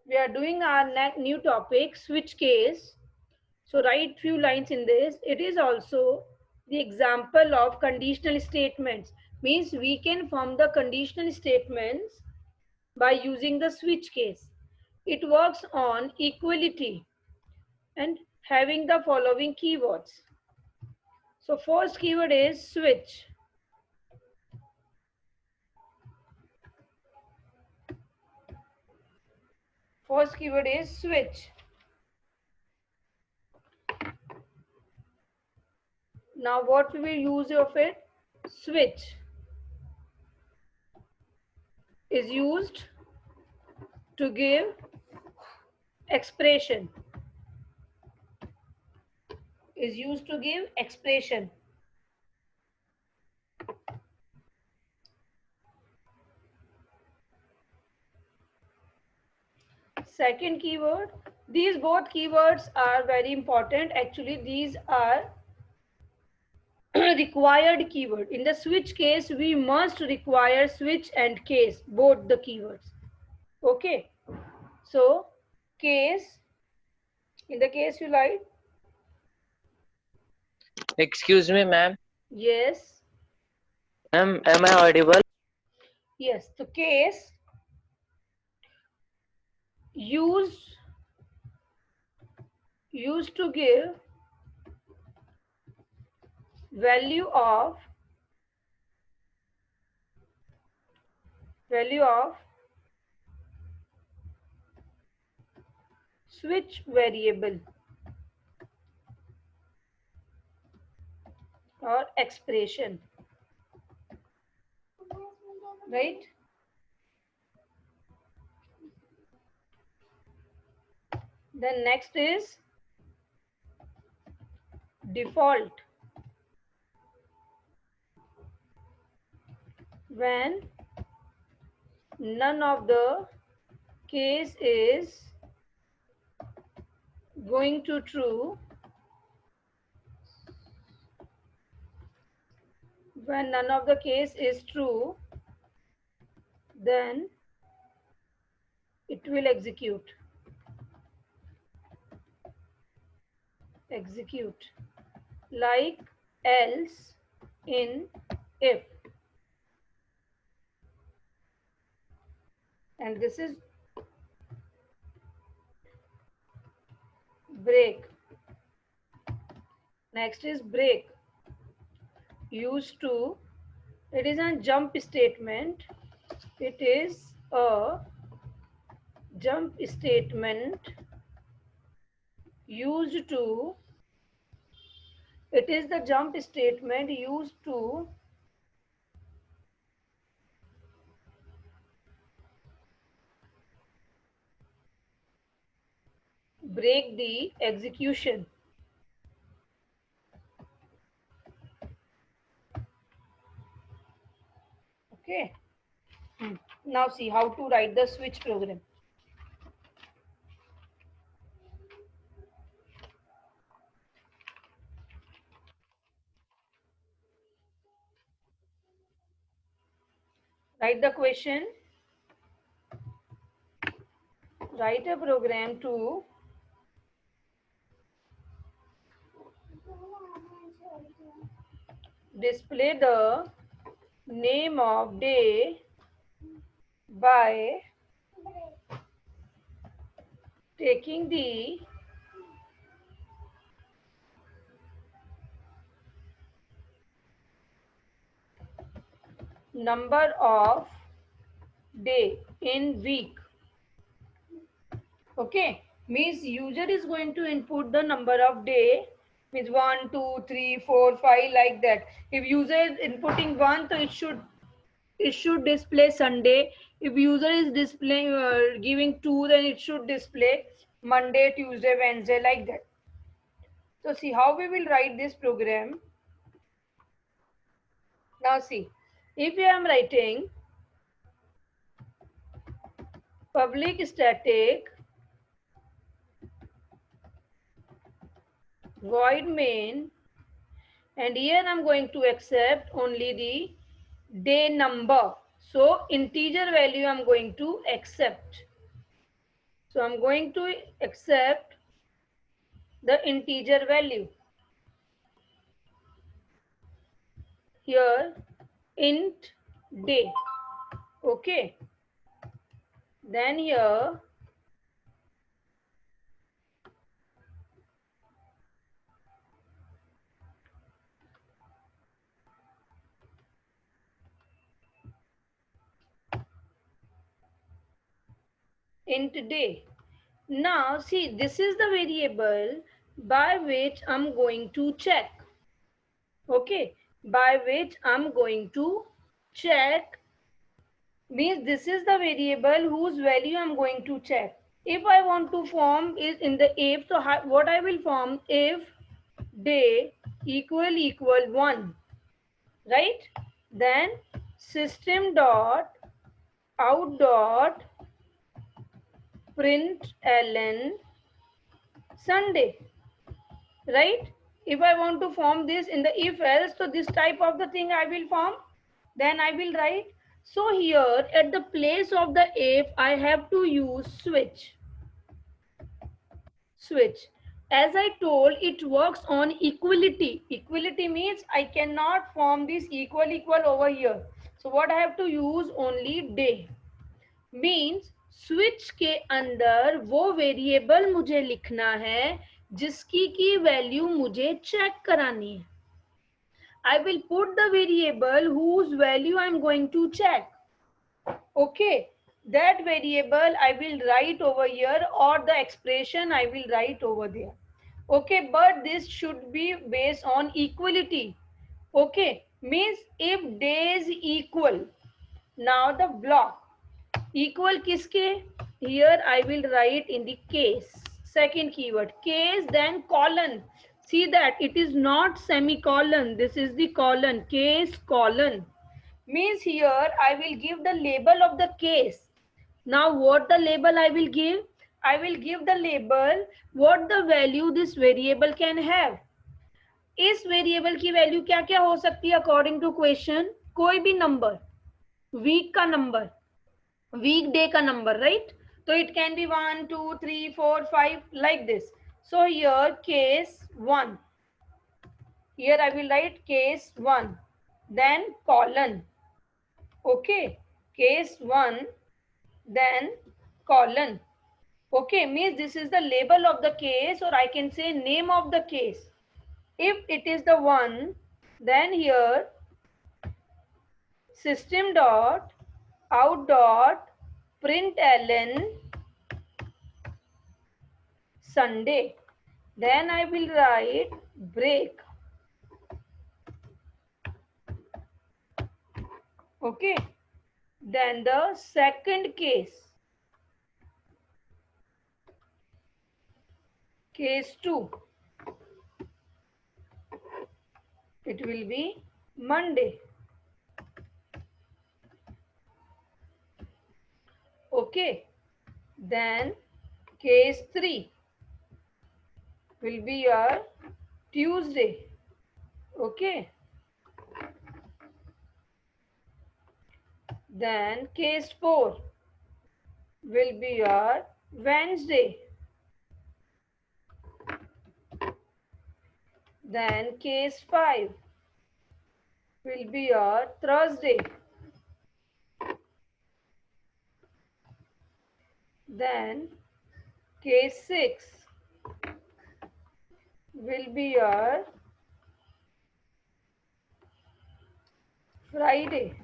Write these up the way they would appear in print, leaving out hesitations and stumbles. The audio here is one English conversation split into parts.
We are doing our new topic, switch case. So write few lines in this. It is also the example of conditional statements. Means we can form the conditional statements by using the switch case. It works on equality and having the following keywords. So first keyword is switch. First keyword is switch. Now what we will use of it? Switch is used to give expression. Is used to give expression. Second keyword, these both keywords are very important. Actually, these are required keyword. In the switch case, we must require switch and case, both the keywords. Okay. So, case, in the case you like. Excuse me, ma'am. Yes. Ma'am, am I audible? Yes. The case used to give value of switch variable or expression, right? Then next is default. When none of the case is going to true, when none of the case is true, then it will execute. Like else, in, if. And this is break. Next is break. Used to, it is a jump statement. It is a jump statement used to, it is the jump statement used to break the execution. Okay. Now see how to write the switch program. Write the question. Write a program to display the name of day by taking the number of day in week. Okay, means user is going to input the number of day, means 1 2 3 4 5 like that. If user is inputting 1, so it should display Sunday. If user is displaying giving 2, then it should display Monday, Tuesday, Wednesday like that. So see how we will write this program. Now see, if I am writing public static void main, and here I'm going to accept only the day number. So integer value I'm going to accept. So I'm going to accept the integer value. Here int day. Okay. Then here int day. Now see, this is the variable by which I'm going to check. Okay, by which I'm going to check, means this is the variable whose value I'm going to check. If I want to form is in the if, so what I will form, if day equal 1, right? Then system dot out dot println Sunday, right? If I want to form this in the if else, so this type of the thing I will form, then I will write. So here at the place of the if, I have to use switch. As I told, it works on equality. Equality means I cannot form this equal over here. So what I have to use, only day. Means switch के अंदर वो variable मुझे लिखना है जिसकी की value मुझे check करानी है. I will put the variable whose value I am going to check. Okay, that variable I will write over here, or the expression I will write over there. Okay, but this should be based on equality. Okay, means if days equal, now the block equal kiske, here I will write in the case, second keyword case, then colon. See that it is not semicolon, this is the colon, case colon. Means here I will give the label of the case. Now what the label I will give? I will give the label what the value this variable can have. इस variable की value क्या क्या हो सकती है according to question? कोई भी number, week का number, weekday ka number, right? So it can be 1 2 3 4 5 like this. So here case 1, here I will write case 1, then colon. Okay, case 1, then colon. Okay, means this is the label of the case, or I can say name of the case. If it is the one, then here system dot out dot println Sunday. Then I will write break. Okay. Then the second case, case 2, it will be Monday. Okay. Then case 3 will be your Tuesday. Okay. Then case 4 will be your Wednesday. Then case 5 will be your Thursday. Then case 6 will be your Friday.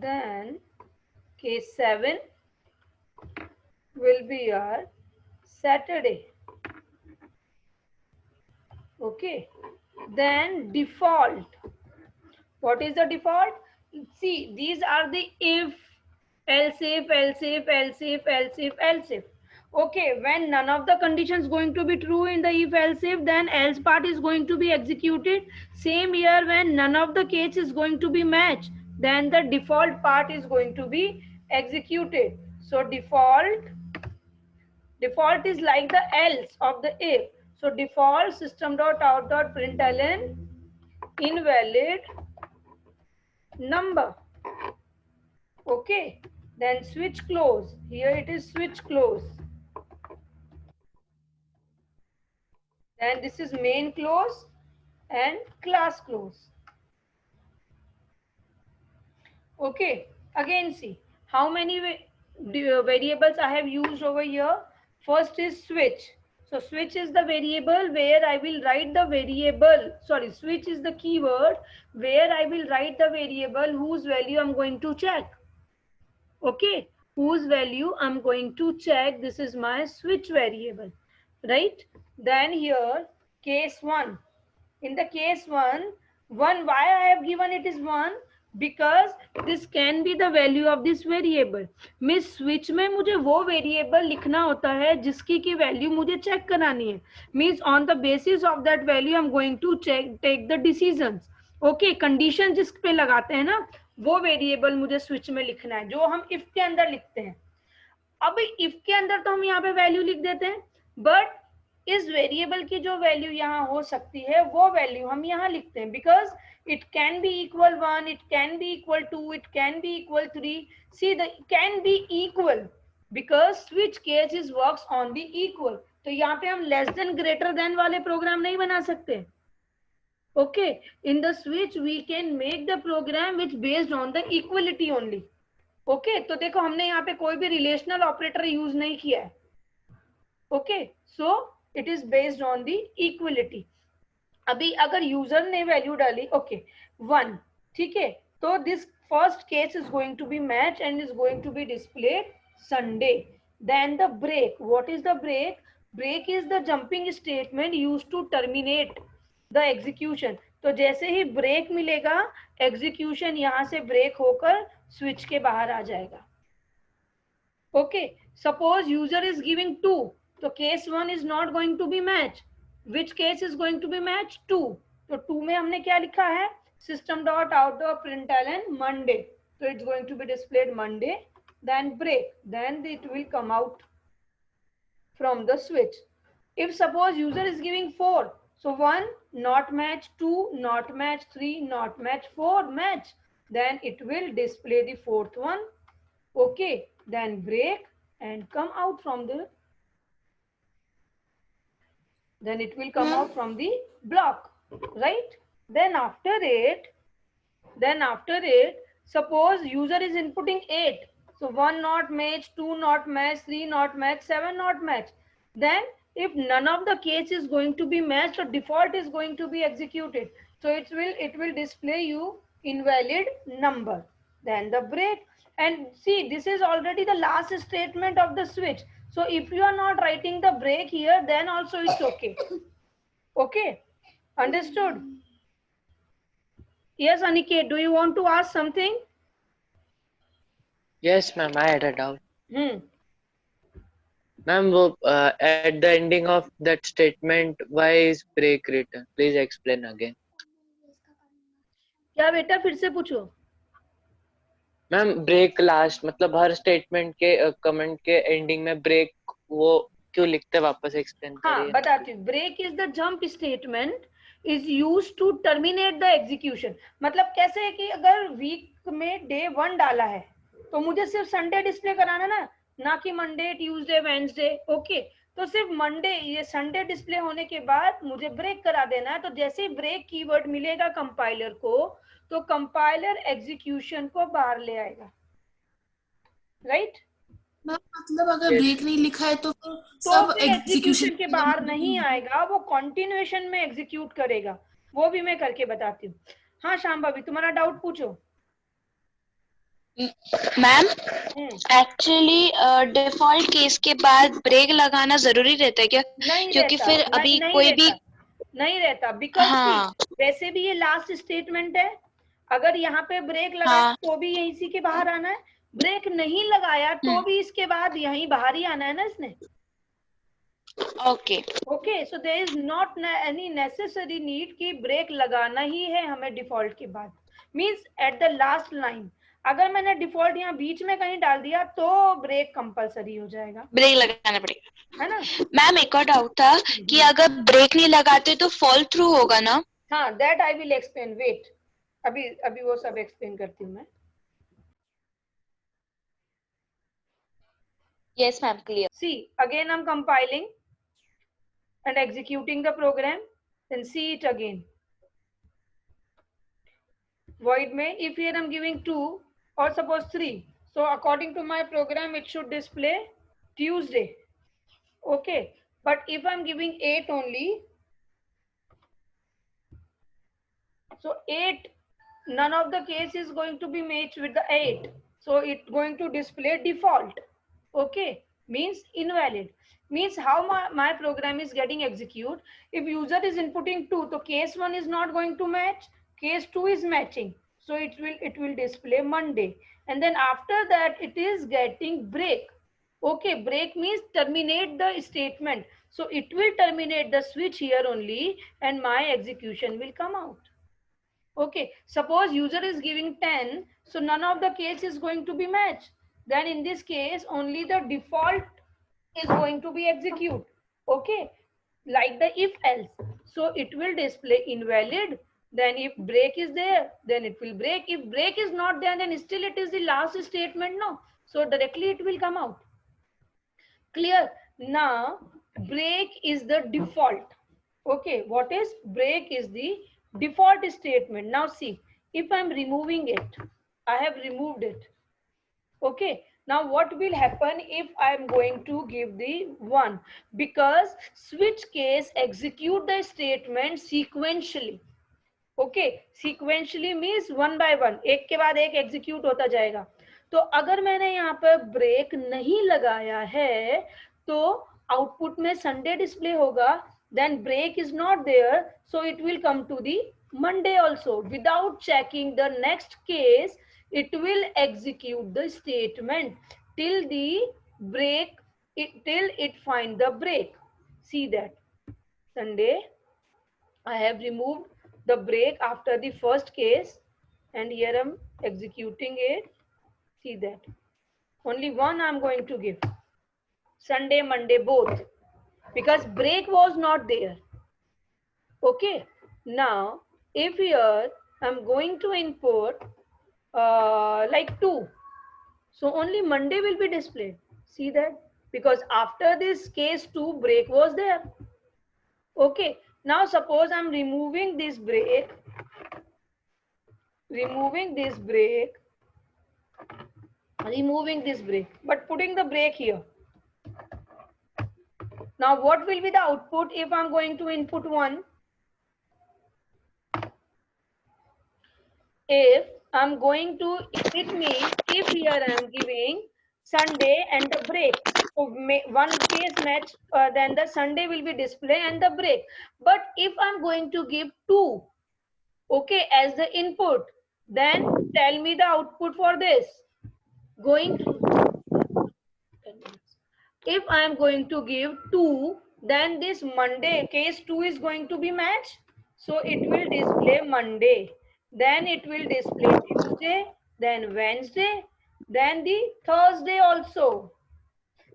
Then case 7 will be your Saturday. Okay. Then default. What is the default? See, these are the if, else if, else if, else if, else if, else if. Okay, when none of the conditions going to be true in the if else if, then else part is going to be executed. Same here, when none of the case is going to be matched, then the default part is going to be executed. So default is like the else of the if. So default system.out.println invalid number. Okay. then switch close. Here it is switch close. Then this is main close and class close. Okay, again see how many variables I have used over here. First is switch. So switch is the variable where I will write the variable, sorry, switch is the keyword where I will write the variable whose value I'm going to check. Okay, whose value I'm going to check. This is my switch variable, right? Then here case 1. In the case 1, why I have given it is 1, because this can be the value of this variable. Miss switch में मुझे वो variable लिखना होता है जिसकी की value मुझे check करानी है. Means on the basis of that value I'm going to take the decisions. Okay, condition जिस पे लगाते हैं ना, वो वेरिएबल मुझे स्विच में लिखना है, जो हम इफ के अंदर लिखते हैं. अब इफ के अंदर तो हम यहाँ पे वैल्यू लिख देते हैं, बट इस वेरिएबल की जो वैल्यू यहाँ हो सकती है वो वैल्यू हम यहाँ लिखते हैं, because it can be equal 1, it can be equal 2, it can be equal 3. See the can be equal because switch case is works on the equal. तो यहाँ पे हम लेस देन ग्रेटर देन वाले programme नहीं बना सकते. Okay, in the switch we can make the program which based on the equality only. Okay, तो देखो हमने यहाँ पे कोई भी रिलेशनल ऑपरेटर यूज नहीं किया है. Okay, so it is based on the equality. अभी अगर यूजर ने वैल्यू डाली okay 1, ठीक है, तो this first case is going to be matched and is going to be displayed Sunday. Then the break. What is the break? Break is the jumping statement used to terminate the execution. तो जैसे ही break मिलेगा, execution यहाँ से break होकर switch के बाहर आ जाएगा. Okay, suppose user is giving 2, तो case 1 is not going to be match. Which case is going to be match? 2. तो 2 में हमने क्या लिखा है? System dot out of println Monday. तो it's going to be displayed Monday. Then break, then it will come out from the switch. If suppose user is giving 4, so 1 not match, 2 not match, 3 not match, 4 match, then it will display the fourth one. Okay, then break and come out from the, then it will come out from the block, right? Then after it suppose user is inputting 8, so 1 not match, 2 not match, 3 not match, 7 not match. Then if none of the case is going to be matched, so default is going to be executed. So it will display you invalid number. Then the break, and see this is already the last statement of the switch. So if you are not writing the break here, then also it's okay. Okay, understood? Yes, Aniket, do you want to ask something? Yes, ma'am. I had a doubt. Ma'am, at the ending of that statement, why is break written? Please explain again. क्या बेटा फिर से पूछो. Ma'am break last मतलब हर statement के comment के ending में break वो क्यों लिखते हैं, वापस एक्सप्लेन करिए. हाँ बताती हूँ. Break is the jump statement is used to terminate the execution. मतलब कैसे है कि अगर वीक में डे 1 डाला है तो मुझे सिर्फ संडे डिस्प्ले कराना ना कि मंडे, ट्यूसडे, वेडनेसडे. ओके, तो सिर्फ मंडे, ये संडे डिस्प्ले होने के बाद मुझे ब्रेक करा देना है. तो जैसे ही ब्रेक कीवर्ड मिलेगा कंपाइलर को, तो कंपाइलर एग्जीक्यूशन को बाहर ले आएगा. राइट? मतलब अगर ब्रेक नहीं लिखा है तो फिर सब एग्जीक्यूशन के बाहर नहीं आएगा, वो कंटिन्यूएशन में एग्जीक्यूट करेगा. वो भी मैं करके बताती हूँ. हाँ श्याम भाभी, तुम्हारा डाउट पूछो. मैम एक्चुअली डिफॉल्ट केस के बाद ब्रेक लगाना जरूरी रहता है क्या? क्योंकि फिर अभी कोई भी नहीं रहता, बिकॉज वैसे भी ये लास्ट स्टेटमेंट है. अगर यहाँ पे ब्रेक लगाया तो भी यहीं इसी के बाहर आना है. ब्रेक नहीं लगाया तो भी इसके बाद यहीं बाहर ही आना है ना इसने. Okay, so there is not any necessary need कि ब्रेक लगाना ही है हमें डिफॉल्ट के बाद. Means at the last line अगर मैंने डिफॉल्ट यहाँ बीच में कहीं डाल दिया तो ब्रेक कंपलसरी हो जाएगा, ब्रेक लगाना पड़ेगा, है ना. मैम एक और डाउट था कि अगर ब्रेक नहीं लगाते तो फॉल थ्रू होगा ना? हाँ, that I will explain. Wait, अभी वो सब एक्सप्लेन करती हूँ मैं. Yes, ma'am, clear. See, again I'm compiling and executing the program, then see it again. Void may, if here I'm giving 2 or suppose 3, so according to my program it should display Tuesday. Okay, but if I'm giving 8 only, so 8, none of the case is going to be matched with the 8, so it's going to display default. Okay, means invalid. Means how my program is getting execute. If user is inputting 2, so case 1 is not going to match, case 2 is matching, so it will display Monday, and then after that it is getting break. Okay, break means terminate the statement, so it will terminate the switch here only and my execution will come out. Okay, suppose user is giving 10, so none of the case is going to be matched. Then in this case, only the default is going to be execute. Okay, like the if else. So it will display invalid. Then if break is there, then it will break. If break is not there, then still it is the last statement, no. So directly it will come out. Clear? Now, break is the default. Okay, what is break is the default statement. Now see, if I'm removing it, I have removed it. Okay, now what will happen if I'm going to give the 1? Because switch case execute the statement sequentially. Okay sequentially means 1 by 1, एक के बाद एक execute होता जाएगा. तो अगर मैंने यहाँ पर ब्रेक नहीं लगाया है तो आउटपुट में संडे डिस्प्ले होगा. Then break is not there, so it will come to the Monday also. Without checking the next case it will execute the statement till the break, till it find the break. See that Sunday I have removed the break after the first case and here I'm executing it. See that only one I'm going to give, Sunday Monday both, because break was not there. Okay, now if here I'm going to input like 2, so only Monday will be displayed. See that, because after this case 2 break was there. Okay, now suppose I'm removing this break, removing this break, but putting the break here. Now what will be the output if I'm going to input 1? If I'm going to, it means if here I'm giving Sunday and the break, so one case match, then the Sunday will be display and the break. But if I'm going to give 2, okay, as the input, then tell me the output for this. If I am going to give 2, then this Monday, case 2 is going to be matched. So it will display Monday. Then it will display Tuesday, then Wednesday, then the Thursday also.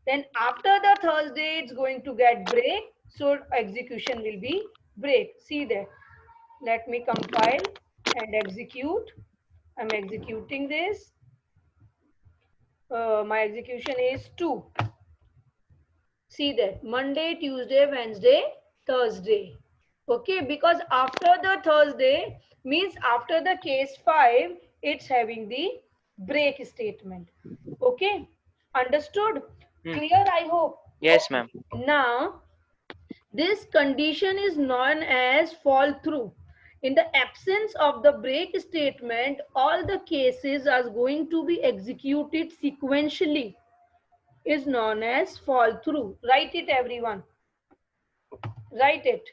Then after the Thursday, it's going to get break. So execution will be break. See that. Let me compile and execute. I'm executing this. My execution is 2. See that Monday, Tuesday, Wednesday, Thursday. Okay, because after the Thursday means after the case 5, it's having the break statement. Okay, understood? Clear, I hope. Yes, ma'am. Now, this condition is known as fall through. In the absence of the break statement, all the cases are going to be executed sequentially. Is known as fall through. Write it, everyone. Write it.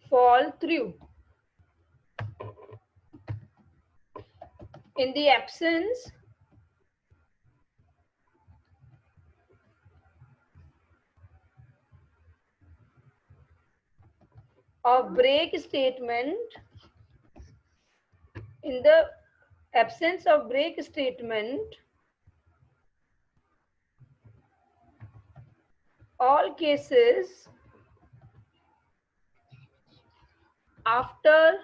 Fall through. In the absence of break statement, in the absence of break statement, all cases after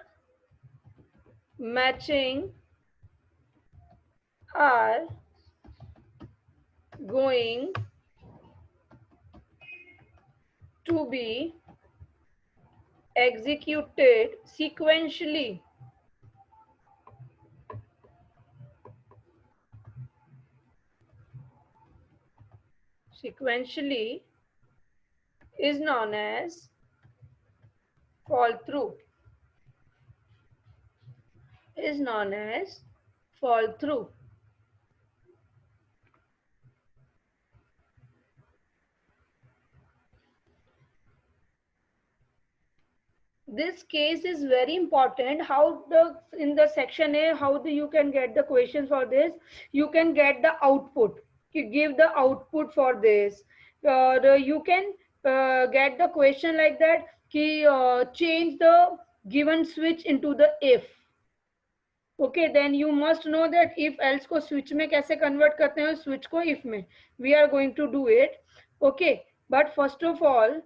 matching are going to be executed sequentially. Sequentially is known as fall through. Is known as fall through. This case is very important. How the in the section A, how you can get the questions for this? You can get the output. You give the output for this. You can get the question like that. Change the given switch into the if. Okay, then you must know that if else को switch में कैसे convert करते हैं, switch को if में. We are going to do it. Okay, but first of all,